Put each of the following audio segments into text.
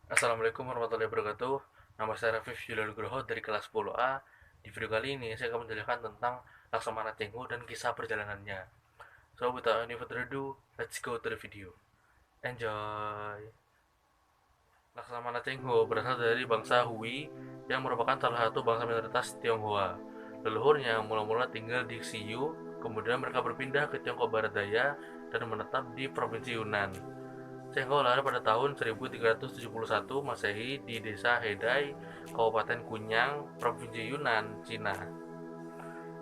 Assalamualaikum warahmatullahi wabarakatuh. Nama saya Rafif Julian Nugroho dari kelas 10A. Di video kali ini saya akan menjelaskan tentang Laksamana Cengho dan kisah perjalanannya. So without any further ado, let's go to the video. Enjoy. Laksamana Cengho berasal dari bangsa Hui yang merupakan salah satu bangsa minoritas Tionghoa. Leluhurnya mula-mula tinggal di Xiyu, kemudian mereka berpindah ke Tiongkok Barat Daya dan menetap di Provinsi Yunnan. Cengho lahir pada tahun 1371 Masehi di desa Hedai, Kabupaten Kunyang, Provinsi Yunnan, Cina.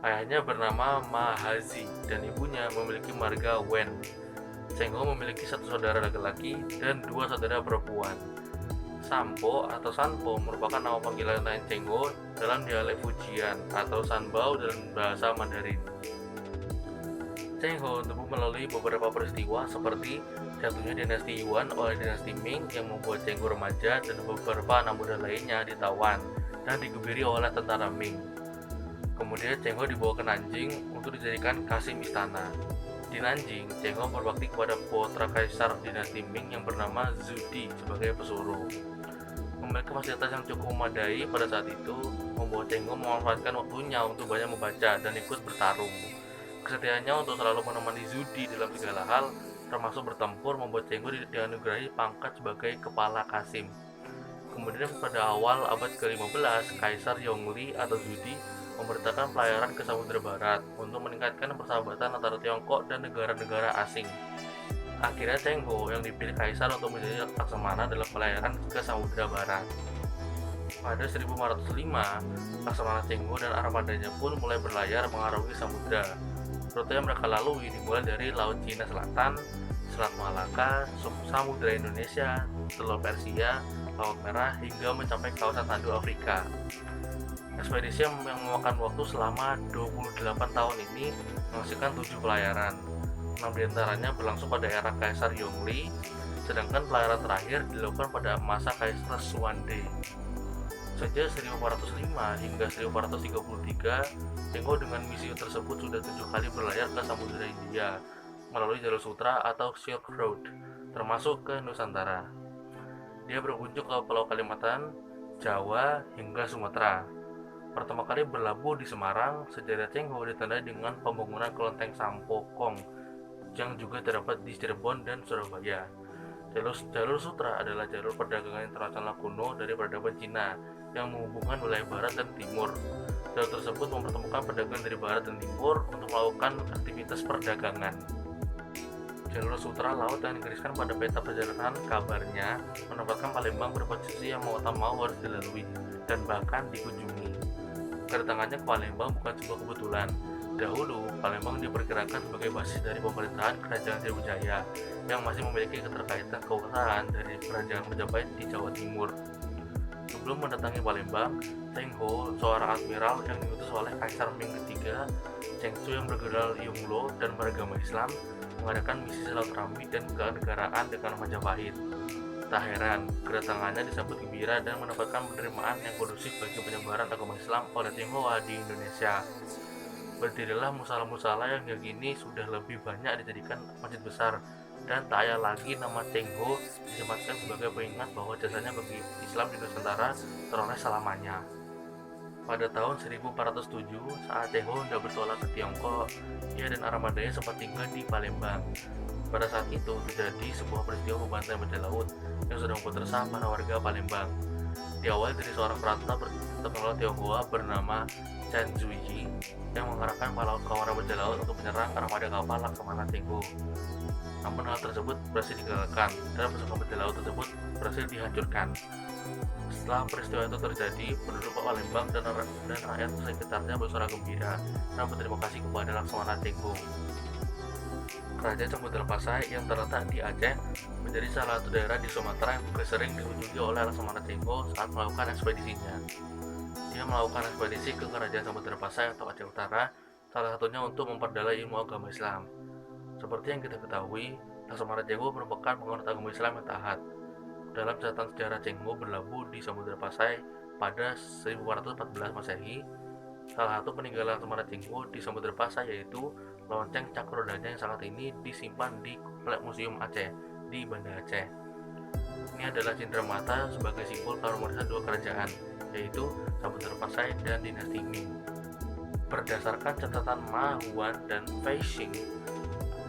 Ayahnya bernama Ma Hazi dan ibunya memiliki marga Wen. Cengho memiliki satu saudara laki-laki dan dua saudara perempuan. Sampo atau Sanpo merupakan nama panggilan lain Cengho dalam dialek Fujian atau Sanbao dalam bahasa Mandarin. Cengho tumbuh melalui beberapa peristiwa seperti jatuhnya dinasti Yuan oleh dinasti Ming yang membuat Cengho remaja dan beberapa anak muda lainnya ditawan dan digebiri oleh tentara Ming. Kemudian Cengho dibawa ke Nanjing untuk dijadikan kasim istana. Di Nanjing, Cengho berbakti kepada putra kaisar dinasti Ming yang bernama Zudi sebagai pesuruh. Memiliki fasilitas yang cukup memadai pada saat itu membuat Cengho memanfaatkan waktunya untuk banyak membaca dan ikut bertarung. Kesetiaannya untuk selalu menemani Zudi dalam segala hal, termasuk bertempur, membuat Cengho dianugerahi pangkat sebagai kepala Kasim. Kemudian pada awal abad ke-15, Kaisar Yongli atau Zudi memerintahkan pelayaran ke Samudra Barat untuk meningkatkan persahabatan antara Tiongkok dan negara-negara asing. Akhirnya Cengho yang dipilih Kaisar untuk menjadi laksamana dalam pelayaran ke Samudra Barat. Pada 1505, Laksamana Cengho dan armadanya pun mulai berlayar mengarungi samudra. Rute yang mereka lalui dimulai dari Laut Cina Selatan, Selat Malaka, Samudra Indonesia, Teluk Persia, Laut Merah, hingga mencapai kawasan Tandu Afrika. Ekspedisi yang memakan waktu selama 28 tahun ini menghasilkan 7 pelayaran. 6 diantaranya berlangsung pada era Kaisar Yongli, sedangkan pelayaran terakhir dilakukan pada masa Kaisar Suwande. Sejak 1405 hingga 1433, Cengho dengan misi tersebut sudah 7 kali berlayar ke Samudra India melalui jalur sutra atau Silk Road, termasuk ke Nusantara. Dia berkunjung ke Pulau Kalimantan, Jawa, hingga Sumatera. Pertama kali berlabuh di Semarang, sejarah Cengho ditandai dengan pembangunan kelenteng Sampokong yang juga terdapat di Cirebon dan Surabaya. Jalur sutra adalah jalur perdagangan internasional kuno dari peradaban Cina yang menghubungkan wilayah barat dan timur. Jalur tersebut mempertemukan pedagang dari barat dan timur untuk melakukan aktivitas perdagangan. Jalur sutra laut yang digariskan pada peta perjalanan kabarnya menempatkan Palembang berposisi yang mau tak mau harus dilalui dan bahkan dikunjungi. Kedatangannya ke Palembang bukan sebuah kebetulan. Dahulu, Palembang diperkirakan sebagai basis dari pemerintahan Kerajaan Sriwijaya yang masih memiliki keterkaitan kekuasaan dari Kerajaan Majapahit di Jawa Timur. Sebelum mendatangi Palembang, Cengho, seorang admiral yang diutus oleh Kaisar Ming III, Chengsu yang bergelar Yonglo dan beragama Islam, mengadakan misi silaturahmi dan kenegaraan dengan Majapahit. Tak heran, kedatangannya disambut gembira dan mendapatkan penerimaan yang kondusif bagi penyebaran agama Islam oleh Tionghoa di Indonesia. Berdirilah musala-musala yang yakini sudah lebih banyak dijadikan masjid besar, dan tak ada lagi nama Cengho disematkan sebagai pengingat bahwa jasanya bagi Islam di Nusantara teroleh selamanya. Pada tahun 1407, saat Cengho hendak bertolak ke Tiongkok, ia dan armadanya sempat tinggal di Palembang. Pada saat itu terjadi sebuah peristiwa pembantaian bajak laut yang sudah membuat resah para warga Palembang. Diawali dari seorang perantau terkenal Tionghoa bernama Chen Zuyi yang mengarahkan kawanan bajak laut untuk menyerang armada kapal Laksamana Cengho. Namun hal tersebut berhasil digagalkan dan pasukan bajak laut tersebut berhasil dihancurkan. Setelah peristiwa itu terjadi, penduduk Palembang dan rakyat sekitarnya bersorak gembira dan berterima kasih kepada Laksamana Cengho. Kerajaan Samudra Pasai yang terletak di Aceh menjadi salah satu daerah di Sumatera yang juga sering dikunjungi oleh Laksamana Cengho saat melakukan ekspedisinya. Dia melakukan ekspedisi ke Kerajaan Samudra Pasai atau Aceh Utara, salah satunya untuk memperdalam ilmu agama Islam. Seperti yang kita ketahui, Laksamana Cengho merupakan penganut agama Islam yang taat. Dalam catatan sejarah, Cengho berlabuh di Samudra Pasai pada 1414 Masehi. Salah satu peninggalan Laksamana Cengho di Samudra Pasai yaitu lonceng Cakrodanya yang sangat ini disimpan di Komplek Museum Aceh di Banda Aceh. Ini adalah cenderamata sebagai simbol keharmonisan dua kerajaan, yaitu Samudra Pasai dan dinasti Ming. Berdasarkan catatan Ma Huan dan Fei Xing,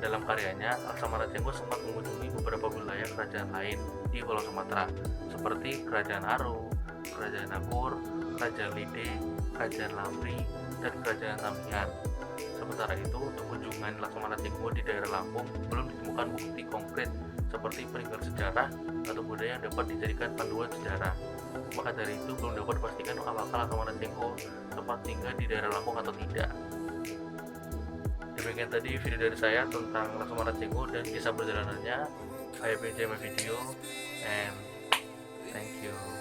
dalam karyanya, Laksamana Cengho sempat mengunjungi beberapa wilayah kerajaan lain di Pulau Sumatera, seperti Kerajaan Aru, Kerajaan Akur, Kerajaan Lide, Kerajaan Lamri, dan Kerajaan Tamiang. Sementara itu, untuk kunjungan Laksamana Cengho di daerah Lampung belum ditemukan bukti konkret seperti peninggalan sejarah atau budaya yang dapat dijadikan panduan sejarah. Maka dari itu belum dapat dipastikan apakah Laksamana Cengho sempat tinggal di daerah Lampung atau tidak. Demikian tadi video dari saya tentang Laksamana Cengho dan kisah perjalanannya. I hope you enjoy my video and thank you.